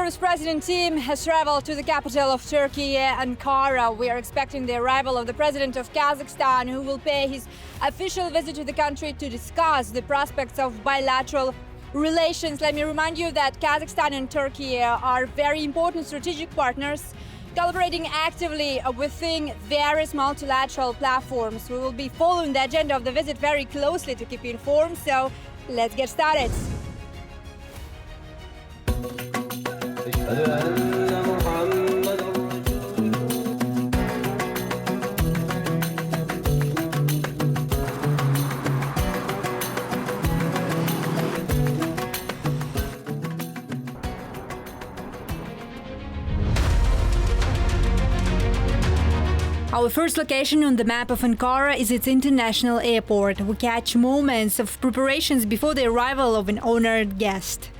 Tomorrow's president team has traveled to the capital of Turkey, Ankara. We are expecting the arrival of the president of Kazakhstan, who will pay his official visit to the country to discuss the prospects of bilateral relations. Let me remind you that Kazakhstan and Türkiye are very important strategic partners, collaborating actively within various multilateral platforms. We will be following the agenda of the visit very closely to keep you informed, so let's get started. Our first location on the map of Ankara is its international airport. We catch moments of preparations before the arrival of an honored guest.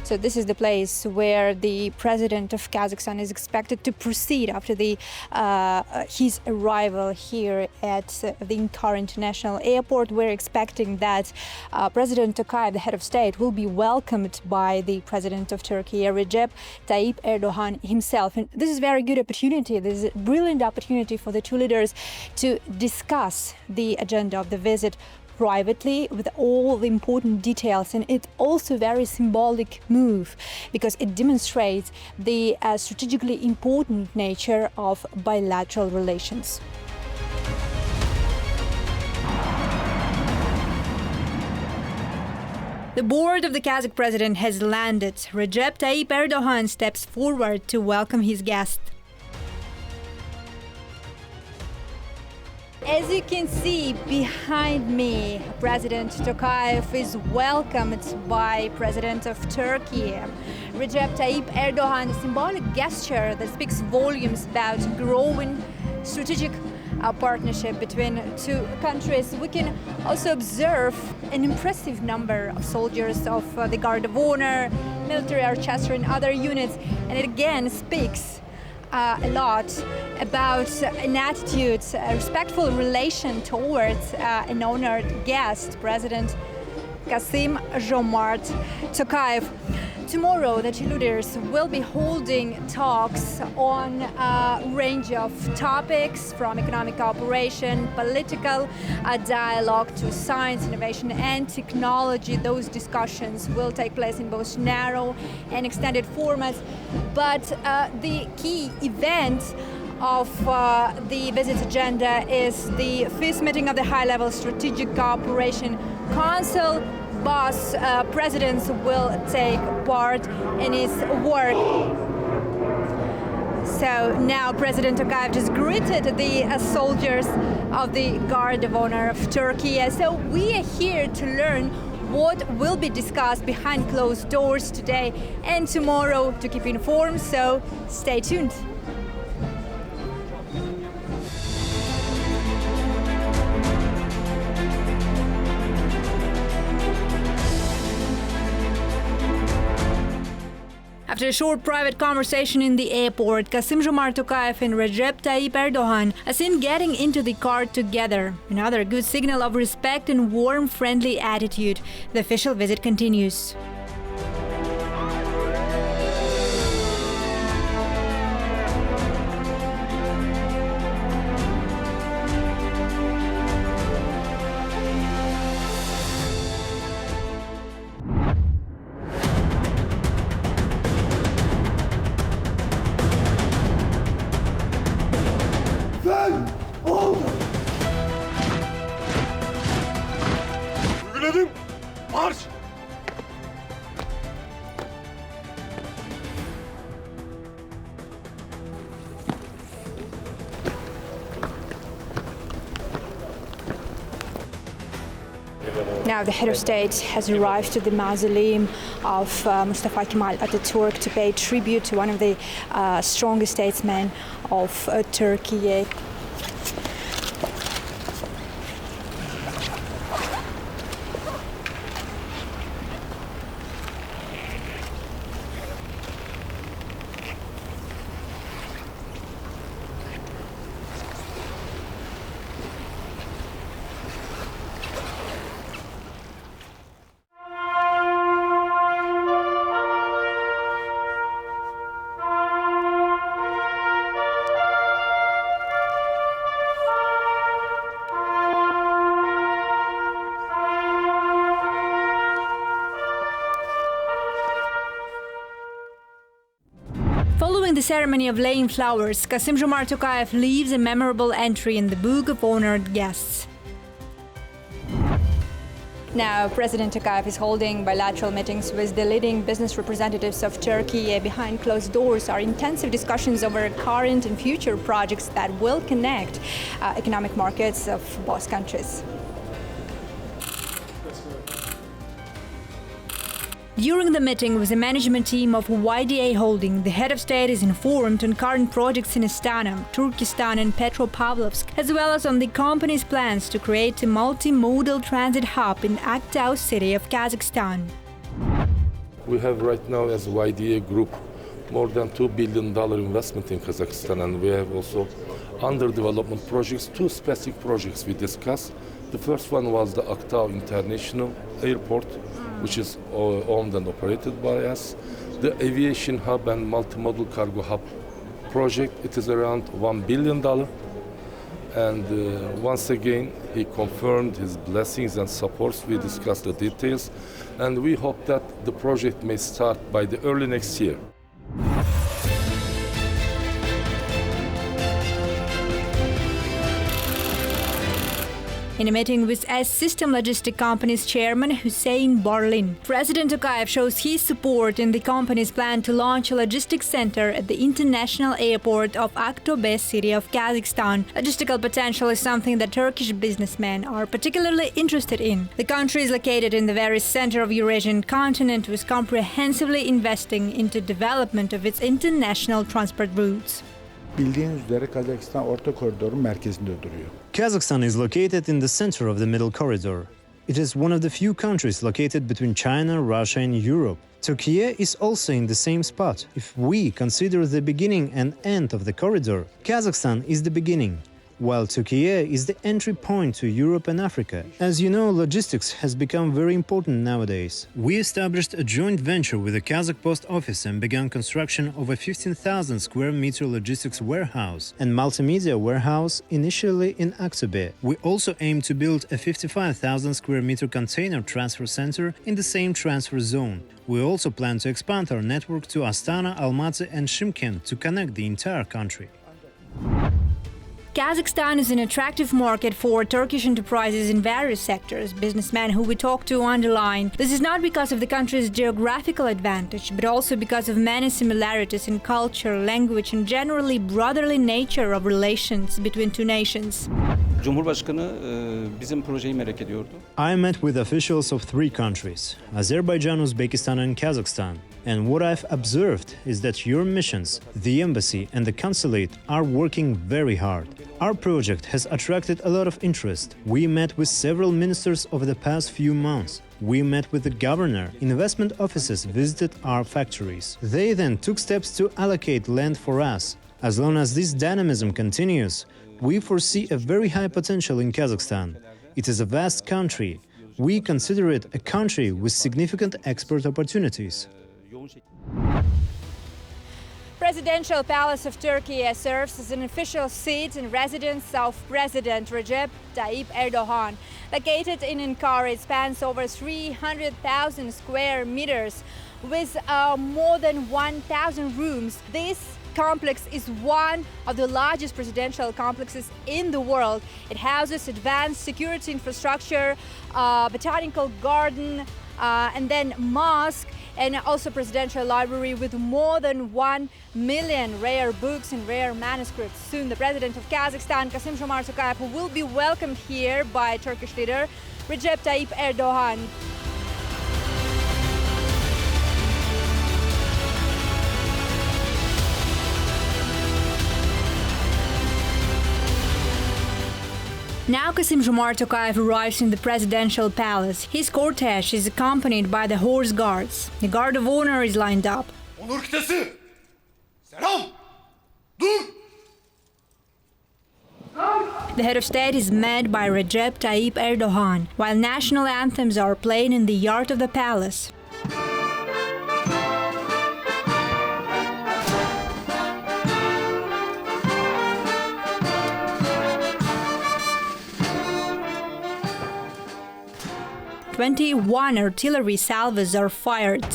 So this is the place where the president of Kazakhstan is expected to proceed after his arrival here at the Ankara International Airport. We're expecting that President Tokayev, the head of state, will be welcomed by the President of Turkey, Recep Tayyip Erdoğan himself. And this is a very good opportunity. This is a brilliant opportunity for the two leaders to discuss the agenda of the visit privately with all the important details, and it's also a very symbolic move because it demonstrates the strategically important nature of bilateral relations. The board of the Kazakh president has landed. Recep Tayyip Erdoğan steps forward to welcome his guest. As you can see behind me, President Tokayev is welcomed by President of Turkey, Recep Tayyip Erdoğan, a symbolic gesture that speaks volumes about growing strategic partnership between two countries. We can also observe an impressive number of soldiers of the Guard of Honor, military orchestra and other units, and it again speaks a lot about an attitude, a respectful relation towards an honored guest, President Kassym-Jomart Tokayev. Tomorrow, the two leaders will be holding talks on a range of topics, from economic cooperation, political dialogue to science, innovation and technology. Those discussions will take place in both narrow and extended formats. But the key event of the visit agenda is the fifth meeting of the high-level Strategic Cooperation Council. Both presidents will take part in his work. So now President Tokayev just greeted the soldiers of the Guard of Honor of Turkey. So we are here to learn what will be discussed behind closed doors today and tomorrow to keep you informed, so stay tuned. After a short private conversation in the airport, Kassym-Jomart Tokayev and Recep Tayyip Erdoğan are seen getting into the car together. Another good signal of respect and warm, friendly attitude. The official visit continues. Marş! Now the head of state has arrived to the mausoleum of Mustafa Kemal Atatürk to pay tribute to one of the strongest statesmen of Turkey. Following the ceremony of laying flowers, Kassym-Jomart Tokayev leaves a memorable entry in the Book of Honored Guests. Now, President Tokayev is holding bilateral meetings with the leading business representatives of Turkey. Behind closed doors are intensive discussions over current and future projects that will connect economic markets of both countries. During the meeting with the management team of YDA Holding, the head of state is informed on current projects in Astana, Turkestan and Petropavlovsk, as well as on the company's plans to create a multimodal transit hub in Aktau city of Kazakhstan. We have right now as YDA Group more than $2 billion investment in Kazakhstan, and we have also under development projects, two specific projects we discussed. The first one was the Aktau International Airport, which is owned and operated by us. The aviation hub and multimodal cargo hub project, it is around $1 billion. And once again, he confirmed his blessings and supports. We discussed the details, and we hope that the project may start by the early next year. In a meeting with S System Logistic Company's chairman Hussein Barlin, President Tokayev shows his support in the company's plan to launch a logistics center at the international airport of Aktobe city of Kazakhstan. Logistical potential is something that Turkish businessmen are particularly interested in. The country is located in the very center of Eurasian continent, with comprehensively investing into development of its international transport routes. Bildiğiniz üzere Kazakistan Orta Koridor'un merkezinde duruyor. Kazakhstan is located in the center of the Middle Corridor. It is one of the few countries located between China, Russia and Europe. Türkiye is also in the same spot. If we consider the beginning and end of the corridor, Kazakhstan is the beginning, while Türkiye is the entry point to Europe and Africa. As you know, logistics has become very important nowadays. We established a joint venture with the Kazakh Post Office and began construction of a 15,000 square meter logistics warehouse and multimedia warehouse initially in Aktobe. We also aim to build a 55,000 square meter container transfer center in the same transfer zone. We also plan to expand our network to Astana, Almaty and Shymkent to connect the entire country. Kazakhstan is an attractive market for Turkish enterprises in various sectors. Businessmen who we talk to underline this is not because of the country's geographical advantage, but also because of many similarities in culture, language and generally brotherly nature of relations between two nations. Cumhurbaşkanı bizim projeyi merak ediyordu. I met with officials of three countries, Azerbaijan, Uzbekistan and Kazakhstan. And what I've observed is that your missions, the embassy and the consulate are working very hard. Our project has attracted a lot of interest. We met with several ministers over the past few months. We met with the governor. Investment offices visited our factories. They then took steps to allocate land for us. As long as this dynamism continues, we foresee a very high potential in Kazakhstan. It is a vast country. We consider it a country with significant export opportunities. Presidential Palace of Turkey serves as an official seat and residence of President Recep Tayyip Erdoğan. Located in Ankara, it spans over 300,000 square meters with more than 1,000 rooms. This complex is one of the largest presidential complexes in the world. It houses advanced security infrastructure, botanical garden, and then mosque, and also presidential library with more than 1 million rare books and rare manuscripts. Soon the president of Kazakhstan, Kassym-Jomart Tokayev, who will be welcomed here by Turkish leader Recep Tayyip Erdoğan. Now Kassym-Jomart Tokayev arrives in the presidential palace. His cortege is accompanied by the horse guards. The guard of honor is lined up. Onur kıtası! Selam! Dur! The head of state is met by Recep Tayyip Erdoğan, while national anthems are played in the yard of the palace. "21 artillery salvos are fired.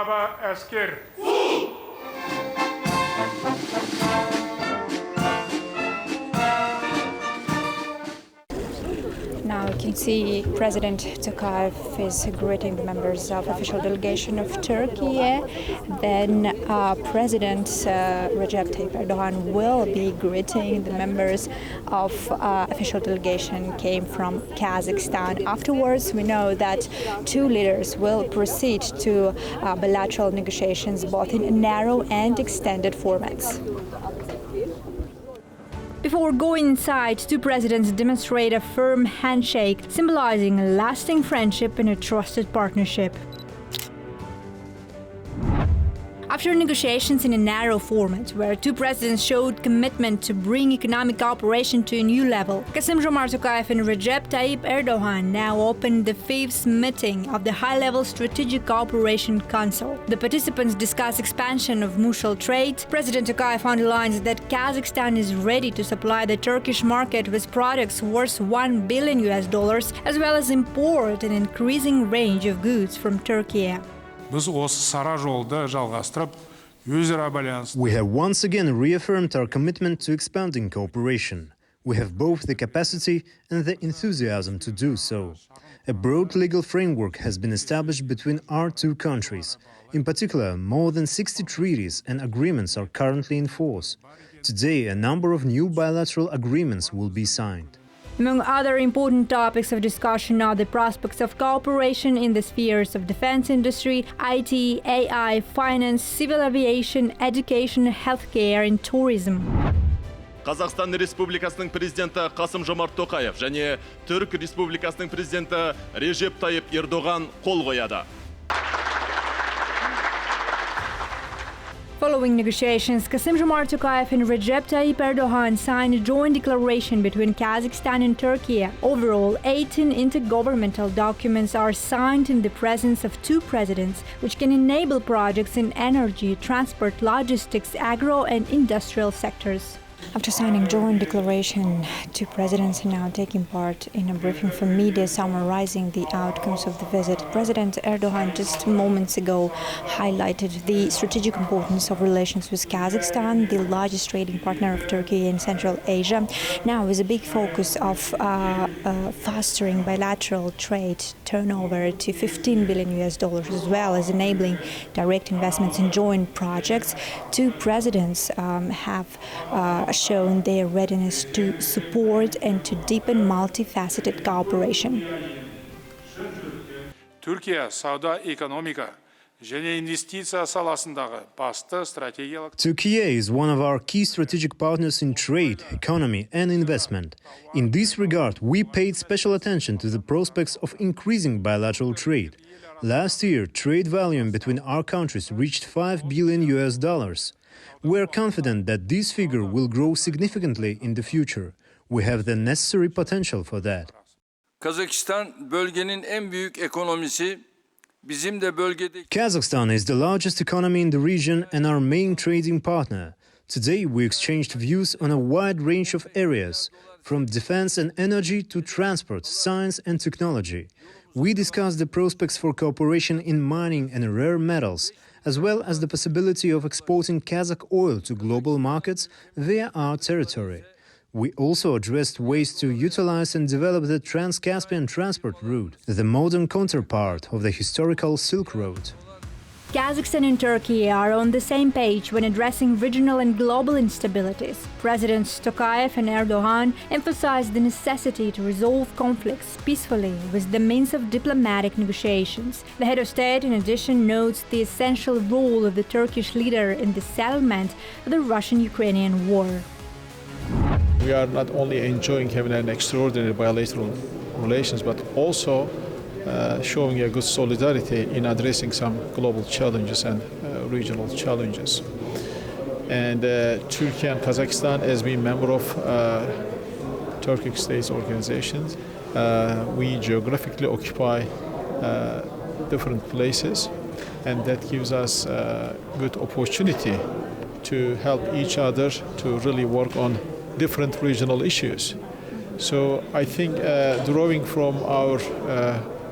Merhaba asker. Now you can see President Tokayev is greeting the members of official delegation of Turkey. Then President Recep Tayyip Erdoğan will be greeting the members of official delegation came from Kazakhstan. Afterwards, we know that two leaders will proceed to bilateral negotiations both in narrow and extended formats. Before going inside, two presidents demonstrate a firm handshake, symbolizing a lasting friendship and a trusted partnership. After negotiations in a narrow format, where two presidents showed commitment to bring economic cooperation to a new level, Kassym-Jomart Tokayev and Recep Tayyip Erdoğan now opened the fifth meeting of the High-Level Strategic Cooperation Council. The participants discuss expansion of mutual trade. President Tokayev underlines that Kazakhstan is ready to supply the Turkish market with products worth $1 billion, as well as import an increasing range of goods from Turkey. Biz осы сара жолды жалғастырып, өзара байланыс. We have once again reaffirmed our commitment to expanding cooperation. We have both the capacity and the enthusiasm to do so. A broad legal framework has been established between our two countries. In particular, more than 60 treaties and agreements are currently in force. Today, a number of new bilateral agreements will be signed. Among other important topics of discussion are the prospects of cooperation in the spheres of defense industry, IT, AI, finance, civil aviation, education, healthcare and tourism. Қазақстан Республикасының президенті Kassym-Jomart Tokayev және Түрк Республикасының президенті Recep Tayyip Erdoğan қол қояды. Following negotiations, Kassym-Jomart Tokayev and Recep Tayyip Erdoğan signed a joint declaration between Kazakhstan and Türkiye. Overall, 18 intergovernmental documents are signed in the presence of two presidents, which can enable projects in energy, transport, logistics, agro and industrial sectors. After signing joint declaration, two presidents are now taking part in a briefing for media summarizing the outcomes of the visit. President Erdoğan just moments ago highlighted the strategic importance of relations with Kazakhstan, the largest trading partner of Turkey in Central Asia. Now with a big focus of fostering bilateral trade turnover to $15 billion as well as enabling direct investments in joint projects. Two presidents have shown their readiness to support and to deepen multifaceted cooperation. Türkiye сауда экономика және инвестиция саласындағы басты стратегиялық. Turkey is one of our key strategic partners in trade, economy and investment. In this regard, we paid special attention to the prospects of increasing bilateral trade. Last year, trade volume between our countries reached $5 billion. We are confident that this figure will grow significantly in the future. We have the necessary potential for that. Kazakistan bölgenin en büyük ekonomisi. Bizim de bölgedeki. Kazakhstan is the largest economy in the region and our main trading partner. Today we exchanged views on a wide range of areas, from defense and energy to transport, science and technology. We discussed the prospects for cooperation in mining and rare metals, as well as the possibility of exporting Kazakh oil to global markets via our territory. We also addressed ways to utilize and develop the Trans-Caspian transport route, the modern counterpart of the historical Silk Road. Kazakhstan and Turkey are on the same page when addressing regional and global instabilities. Presidents Tokayev and Erdoğan emphasized the necessity to resolve conflicts peacefully with the means of diplomatic negotiations. The head of state, in addition, notes the essential role of the Turkish leader in the settlement of the Russian-Ukrainian war. We are not only enjoying having an extraordinary bilateral relations, but also showing a good solidarity in addressing some global challenges and regional challenges. And Turkey and Kazakhstan, as being member of Turkic states organizations, we geographically occupy different places, and that gives us a good opportunity to help each other to really work on different regional issues. So I think drawing from our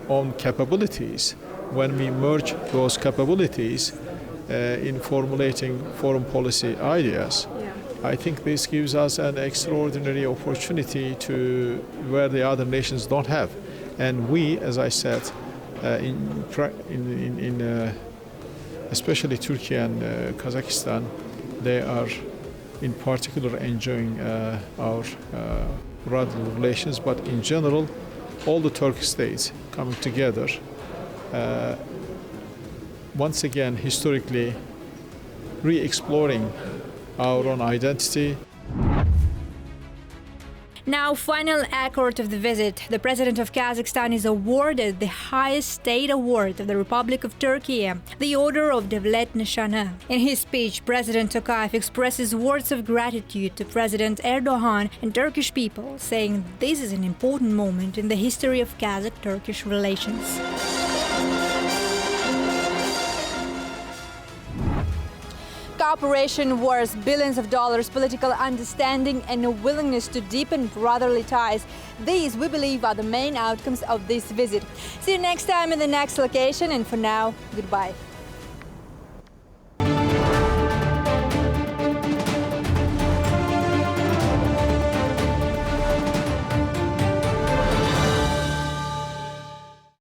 own capabilities, when we merge those capabilities in formulating foreign policy ideas, I think this gives us an extraordinary opportunity to where the other nations don't have. And we, as I said, especially Turkey and Kazakhstan, they are in particular enjoying our rather relations, but in general, all the Turkic states coming together, once again, historically, re-exploring our own identity. Now, final accord of the visit. The President of Kazakhstan is awarded the highest state award of the Republic of Türkiye, the Order of Devlet Nishana. In his speech, President Tokayev expresses words of gratitude to President Erdoğan and Turkish people, saying this is an important moment in the history of Kazakh-Turkish relations. Cooperation worth billions of dollars, political understanding and a willingness to deepen brotherly ties. These, we believe, are the main outcomes of this visit. See you next time in the next location, and for now, goodbye.